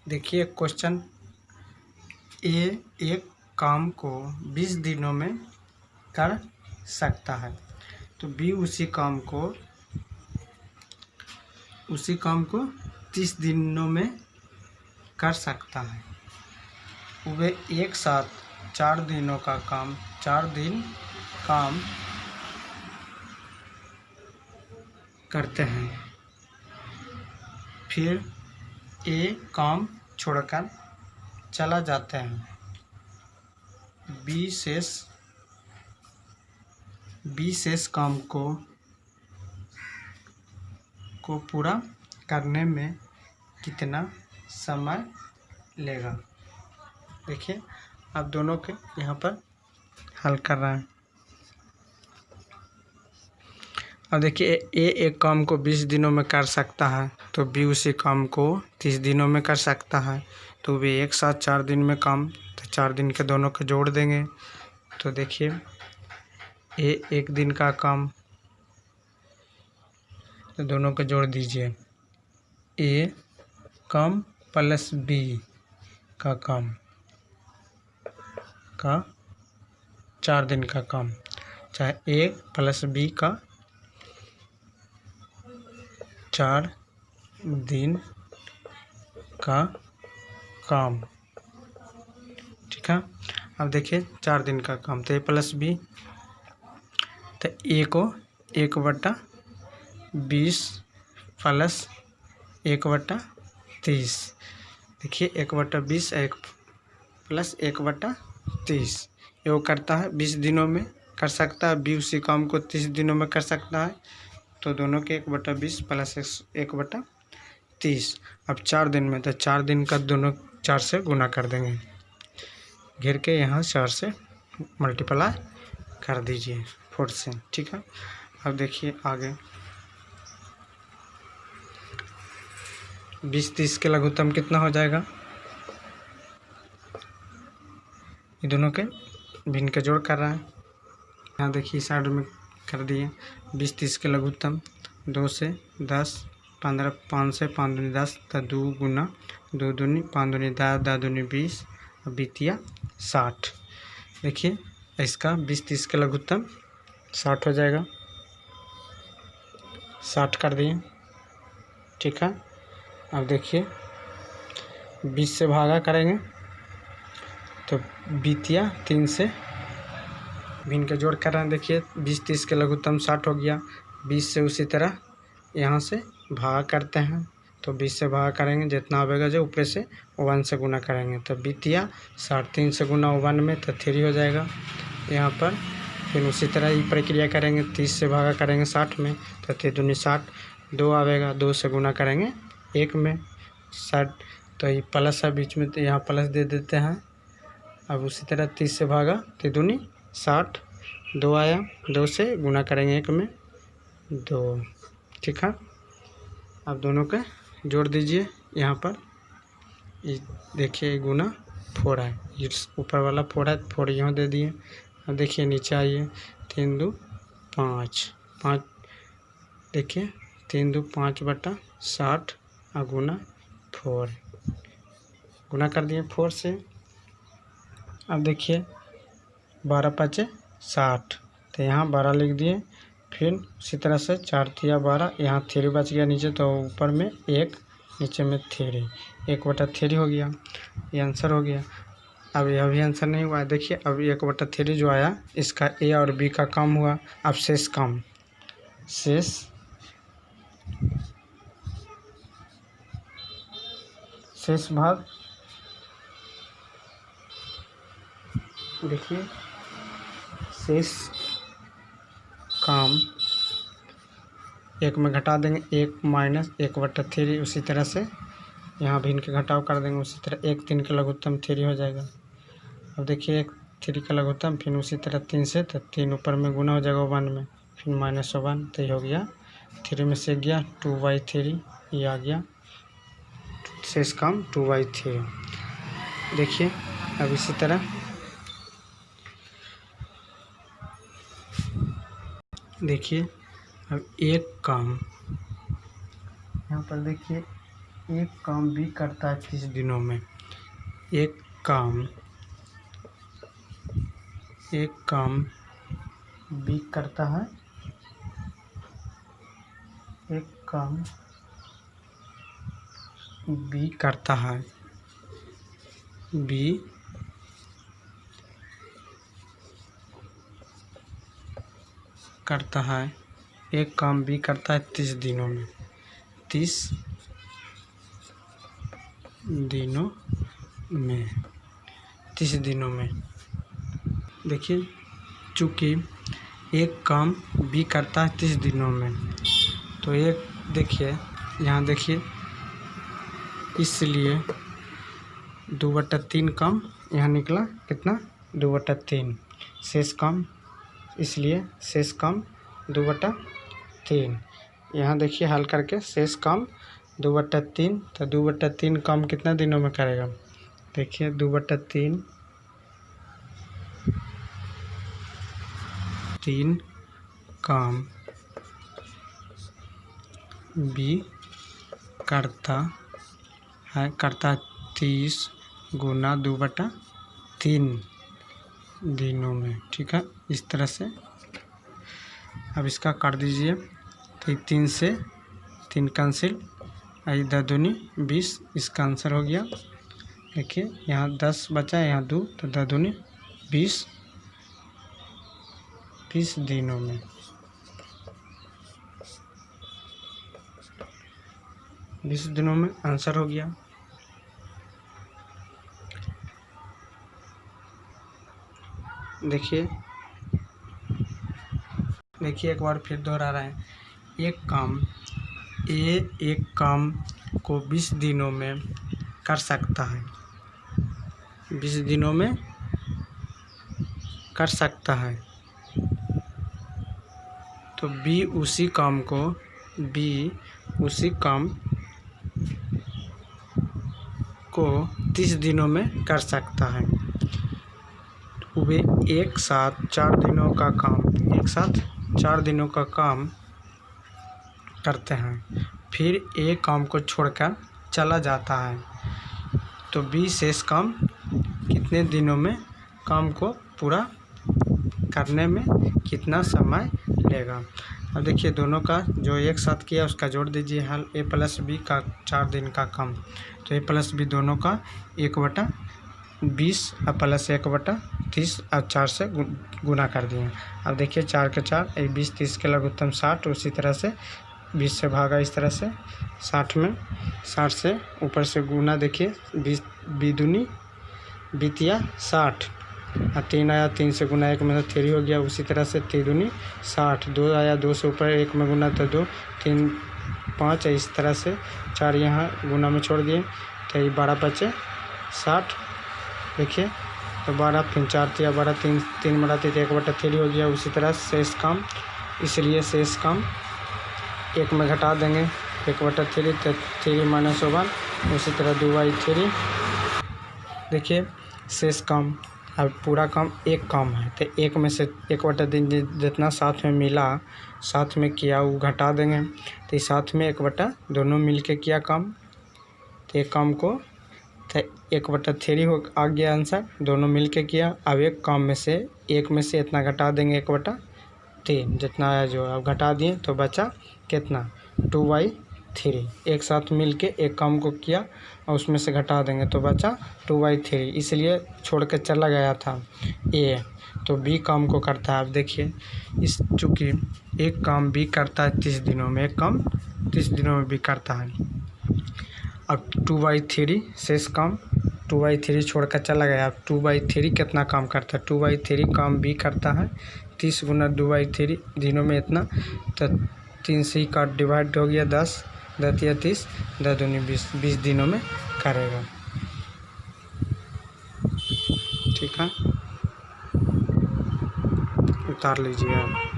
देखिए क्वेश्चन ए एक काम को 20 दिनों में कर सकता है तो बी उसी काम को 30 दिनों में कर सकता है। वे एक साथ 4 दिनों का काम 4 दिन काम करते हैं, फिर ए काम छोड़कर चला जाता है। बी शेष काम को पूरा करने में कितना समय लेगा। देखिए आप दोनों के यहाँ पर हल कर रहे हैं। अब देखिए ए एक काम को 20 दिनों में कर सकता है तो बी उसी काम को 30 दिनों में कर सकता है, तो वे एक साथ 4 दिन में काम, तो 4 दिन के दोनों को जोड़ देंगे। तो देखिए ए एक दिन का काम, तो दोनों को जोड़ दीजिए। ए काम प्लस बी का काम का 4 दिन का काम, चाहे ए प्लस बी का 4 दिन का काम। ठीक है, अब देखिए 4 दिन का काम तो ए प्लस बी, तो ए को 1/20 प्लस 1/30। देखिए 1/20 प्लस 1/30 ये वो करता है 20 दिनों में कर सकता है। बी उसी काम को 30 दिनों में कर सकता है, तो दोनों के 1/20 प्लस 1/30। अब 4 दिन में, तो 4 दिन का दोनों 4 से गुना कर देंगे, घेर के यहाँ 4 से मल्टीप्लाई कर दीजिए 4 से। ठीक है, अब देखिए आगे 20-30 के लघुत्तम कितना हो जाएगा। ये दोनों के भिन्न के जोड़ कर रहा है। यहाँ देखिए साइड में कर दिए 20-30 के लघुत्तम 2 से 10 15 5 से 5 दूनी 10, तो 2 गुना 2 दूनी 5 दूनी 10 10 दूनी 20 और 20 60। देखिए इसका 20-30 के लघुत्तम 60 हो जाएगा, 60 कर दिए। ठीक है, अब देखिए 20 से भागा करेंगे तो 3 से भिन्न के जोड़ कर रहे हैं। देखिए 20-30 के लघुत्तम 60 हो गया, 20 से उसी तरह यहाँ से भाग करते हैं, तो 20 से भाग करेंगे जितना आवेगा जो ऊपर से 1 से गुना करेंगे, तो 60 3 से गुना 1 में तो 3 हो जाएगा यहाँ पर। फिर उसी तरह ये प्रक्रिया करेंगे, 30 से भागा करेंगे 60 में, तो 3 दूनी 60, 2 आवेगा 2 से गुना करेंगे 1 में 60, तो ये प्लस है बीच में, तो यहाँ प्लस दे देते हैं। अब उसी तरह 30 से भागा 3 दूनी 60, 2 आया 2 से गुना करेंगे 1 में 2। ठीक है, अब दोनों के जोड़ दीजिए यहाँ पर। ये देखिए गुना 4 है, ये ऊपर वाला 4 है, 4 यहाँ दे दिए। अब देखिए नीचे आइए 3 2 5 5, देखिए 3 2 5/60 और गुना 4, गुना कर दिए 4 से। अब देखिए 12 5 60, तो यहाँ 12 लिख दिए। फिर उसी तरह से 4 3 12, यहाँ 3 बच गया नीचे, तो ऊपर में 1 नीचे में 3, 1/3 हो गया, ये आंसर हो गया। अब यह भी आंसर नहीं हुआ। देखिए अब 1/3 जो आया इसका ए और बी का काम हुआ। अब शेष काम, शेष भाग, देखिए शेष काम 1 में घटा देंगे, 1 माइनस 1/3, उसी तरह से यहाँ भी इनके घटाव कर देंगे। उसी तरह 1 3 का लघुत्तम 3 हो जाएगा। अब देखिए 1 3 का लघुत्तम, फिर उसी तरह 3 से, तो 3 ऊपर में गुना हो जाएगा 1 में, फिर -1, तो ये हो गया 3 में से गया 2/3, ये आ गया शेष काम 2/3। देखिए अब इसी तरह देखिए अब एक काम यहाँ पर देखिए एक काम बी करता है 30 दिनों में। एक काम बी करता है, एक काम बी करता है, बी करता है, एक काम बी करता है 30 दिनों में। 30 दिनों में, 30 दिनों में। देखिए, चूँकि एक काम बी करता है 30 दिनों में, तो एक देखिए यहाँ देखिए, इसलिए 2/3 काम यहाँ निकला, कितना 2/3 शेष काम, इसलिए शेष काम 2/3। यहाँ देखिए हल करके शेष काम 2/3, तो 2/3 काम कितना दिनों में करेगा। देखिए 2/3 काम बी करता है 30 गुना 2/3 दिनों में। ठीक है, इस तरह से अब इसका काट दीजिए, तो 3 से 3 कैंसिल, 10 दूनी 20, इसका आंसर हो गया। देखिए यहाँ 10 बचा, यहाँ 2, तो 10 दूनी 20 दिनों में। बीस दिनों में आंसर हो गया। देखिए एक बार फिर दोहरा रहे हैं। एक काम को 20 दिनों में कर सकता है, 20 दिनों में कर सकता है, तो बी उसी काम को 30 दिनों में कर सकता है। वे एक साथ 4 दिनों का काम करते हैं, फिर एक काम को छोड़कर चला जाता है, तो बी शेष काम कितने दिनों में काम को पूरा करने में कितना समय लेगा। अब देखिए दोनों का जो एक साथ किया उसका जोड़ दीजिए हल। ए प्लस बी का 4 दिन का काम, तो ए प्लस बी दोनों का 1/20 और प्लस 1/30 और 4 से गुना कर दिए। अब देखिए 4 के 4 20, 30 के लघुत्तम 60, उसी तरह से 20 से भागा, इस तरह से 60 में 60 से ऊपर से गुना। देखिए 20 दूनी 20 60 और 3 आया, 3 से गुना 1 में तो 3 हो गया। उसी तरह से 3 दूनी 60, 2 आया, 2 से ऊपर 1 में गुना तो 2, 3 5, इस तरह से 4 यहाँ गुना में छोड़ दिए, तो ये 12 बचे 60। देखिए तो 12 फिर 4 या 12, 3 बड़ा 3 1/3 हो गया। उसी तरह शेष काम, इसलिए शेष काम 1 में घटा देंगे 1/3, तो 3 - 1। उसी तरह 2/3। देखिए शेष काम, अब पूरा काम एक काम है, तो 1 में से 1/3 जितना साथ में मिला, साथ में किया वो घटा देंगे, तो साथ में 1/, दोनों मिल के किया काम, तो एक काम को तो 1/3 हो आ गया आंसर, दोनों मिल के किया। अब एक काम में से 1 में से इतना घटा देंगे 1/3 जितना आया, जो अब घटा दिए तो बचा कितना 2/3। एक साथ मिल के एक काम को किया और उसमें से घटा देंगे तो बचा 2/3, इसलिए छोड़ के चला गया था ए, तो बी काम को करता है। अब देखिए इस चूँकि एक काम बी करता है 30 दिनों में, एक काम 30 दिनों में भी करता है। अब 2/3 शेष काम 2/3 छोड़ कर चला गया। अब 2/3 कितना काम करता है, 2/3 काम बी करता है 30 गुना 2/3 दिनों में इतना, तो 3 से ही का डिवाइड हो गया 10, 10 या 30, 10 दूनी 20, 20 दिनों में करेगा। ठीक है, उतार लीजिए आप।